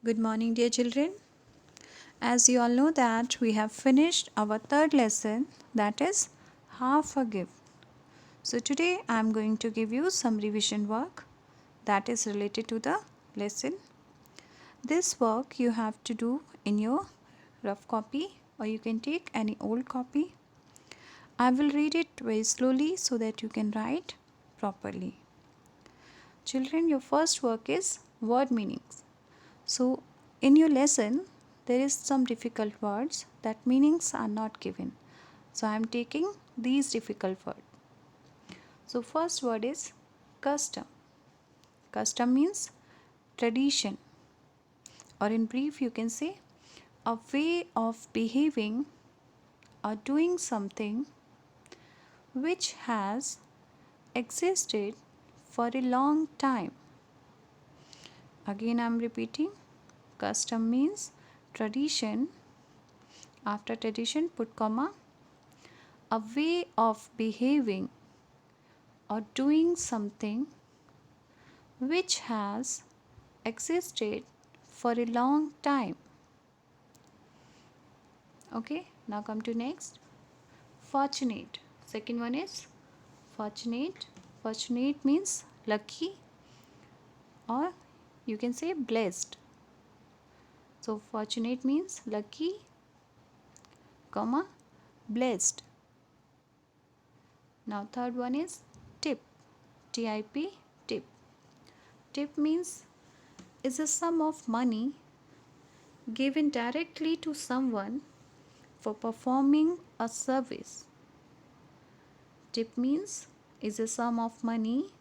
Good morning, dear children. As you all know that we have finished our third lesson, that is half a gift. So today I am going to give you some revision work that is related to the lesson. This work you have to do in your rough copy or you can take any old copy. I will read it very slowly so that you can write properly. Children, your first work is word meanings. So, in your lesson, there is some difficult words that meanings are not given. So, I am taking these difficult words. So, first word is custom. Custom means tradition, or in brief, you can say a way of behaving or doing something which has existed for a long time. Again, I am repeating custom means tradition. After tradition, put comma. A way of behaving or doing something which has existed for a long time. Okay, now come to next. Fortunate. Second one is fortunate. Fortunate means lucky or you can say blessed. So fortunate means lucky, comma, blessed. Now third one is tip. Tip, tip. Tip means is a sum of money given directly to someone for performing a service. Tip means is a sum of money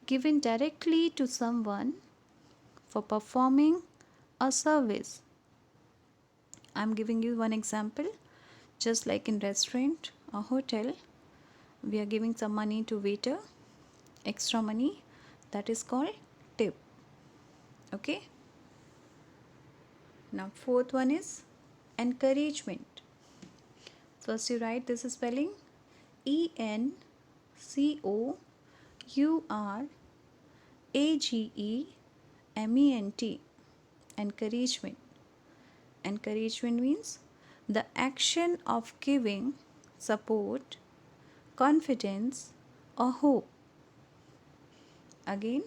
given directly to someone for performing a service. I'm giving you one example. Just like in restaurant or hotel, we are giving some money to waiter, extra money, that is called tip. Okay. Now fourth one is encouragement. First you write this spelling ENCOURAGEMENT. Encouragement. Encouragement means the action of giving support, confidence, or hope. Again,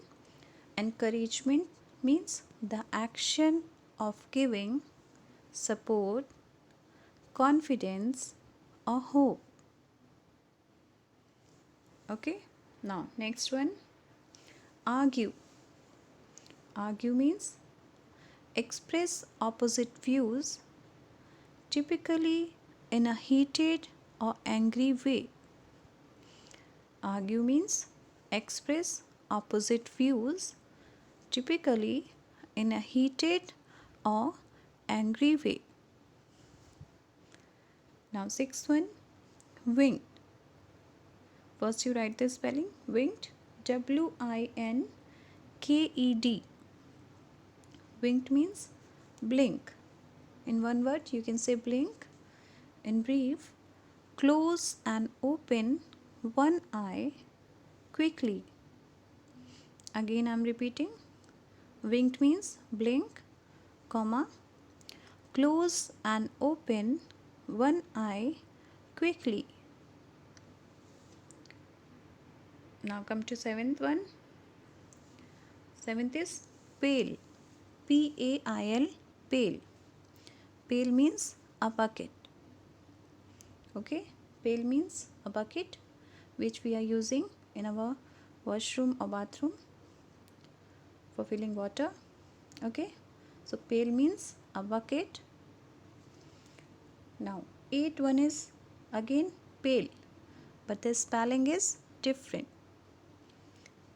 encouragement means the action of giving support, confidence, or hope. Okay, now next one, argue. Argue means express opposite views, typically in a heated or angry way. Argue means express opposite views, typically in a heated or angry way. Now, sixth one, winked. First, you write the spelling winked, WINKED. Winked means blink. In one word, you can say blink. In brief, close and open one eye quickly. Again, I am repeating. Winked means blink, comma, close and open one eye quickly. Now come to seventh one. Seventh is pail. PAIL, pail. Pail means a bucket. Okay, pail means a bucket which we are using in our washroom or bathroom for filling water. Okay, so pail means a bucket. Now, eighth one is again pail, but the spelling is different.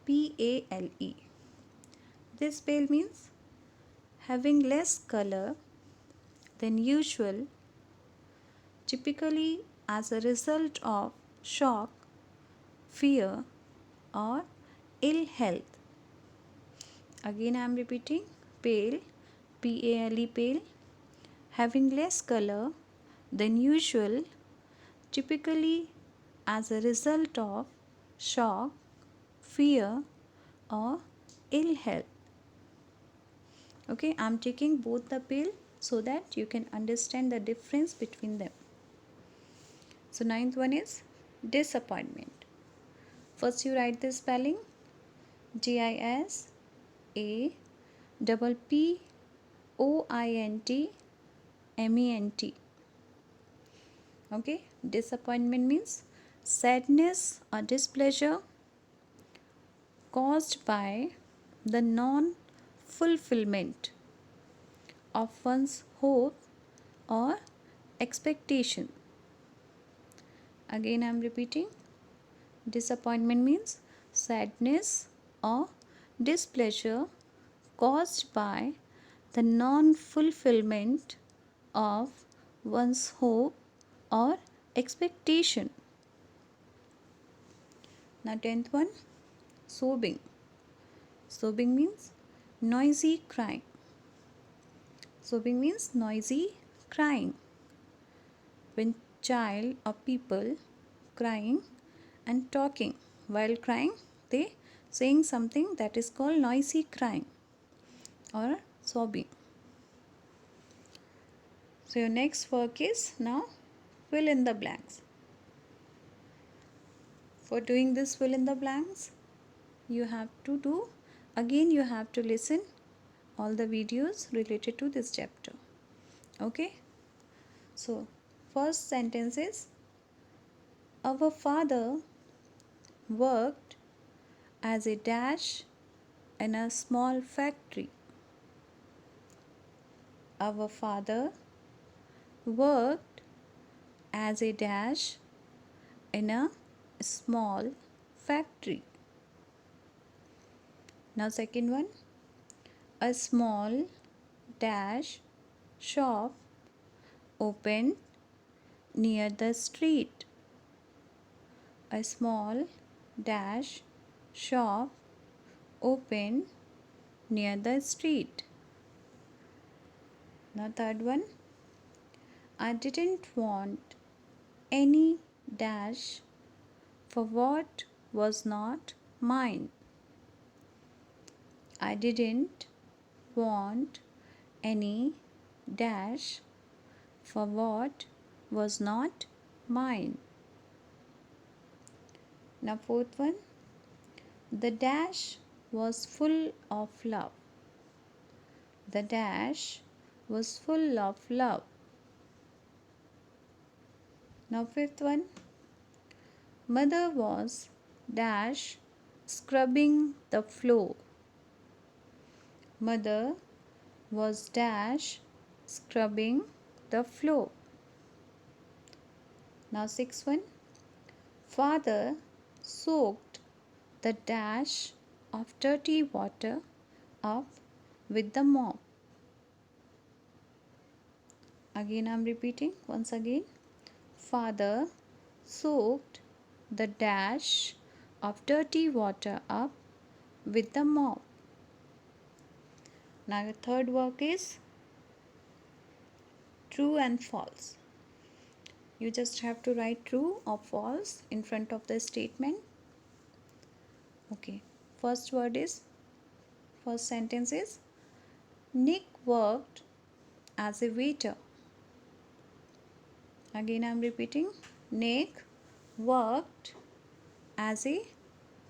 PALE. This pale means having less color than usual, typically as a result of shock, fear, or ill health. Again, I am repeating pale, PALE, pale, having less color than usual, typically as a result of shock, fear, or ill health. Okay, I'm taking both the pill so that you can understand the difference between them. So ninth one is disappointment. First you write the spelling DISAPPOINTMENT. Okay, disappointment means sadness or displeasure caused by the non fulfillment of one's hope or expectation. Again, I am repeating, disappointment means sadness or displeasure caused by the non fulfillment of one's hope or expectation. Now, 10th one, sobbing. Sobbing means noisy crying. Sobbing means noisy crying. When child or people crying and talking while crying, they saying something that is called noisy crying or sobbing. So your next work is now fill in the blanks. For doing this fill in the blanks, you have to do, again you have to listen all the videos related to this chapter. Okay, so first sentence is, our father worked as a dash in a small factory. Our father worked as a dash in a small factory. Now second one, a small dash shop opened near the street. A small dash shop opened near the street. Now third one, I didn't want any dash for what was not mine. I didn't want any dash for what was not mine. Now fourth one, the dash was full of love. The dash was full of love. Now fifth one, mother was dash scrubbing the floor. Mother was dash scrubbing the floor. Now sixth one, father soaked the dash of dirty water up with the mop. Again I am repeating once again. Father soaked the dash of dirty water up with the mop. Now the third work is true and false. You just have to write true or false in front of the statement. Okay. First sentence is, Nick worked as a waiter. Again I am repeating, Nick worked as a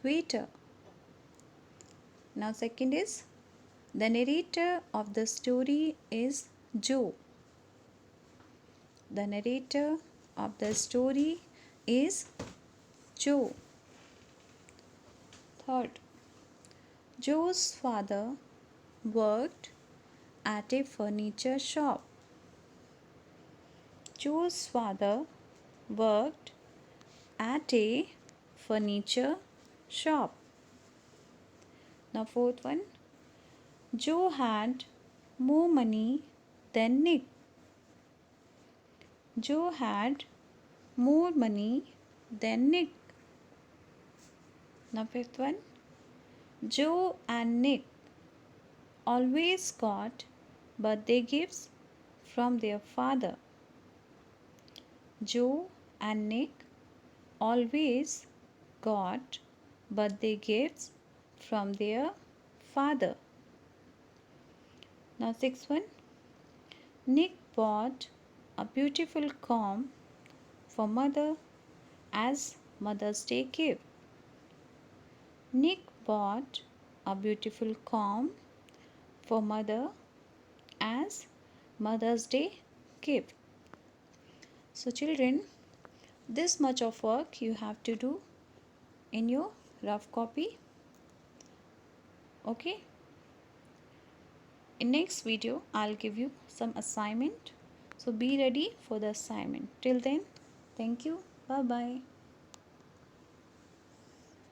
waiter. Now second is, the narrator of the story is Joe. The narrator of the story is Joe. Third, Joe's father worked at a furniture shop. Joe's father worked at a furniture shop. Now fourth one, Joe had more money than Nick. Joe had more money than Nick. Now fifth one, Joe and Nick always got birthday gifts from their father. Joe and Nick always got birthday gifts from their father. Now sixth one, Nick bought a beautiful comb for mother as Mother's Day gift. Nick bought a beautiful comb for mother as Mother's Day gift. So children, this much of work you have to do in your rough copy. Okay. In next video I'll give you some assignment. So be ready for the assignment. Till then, thank you. Bye bye.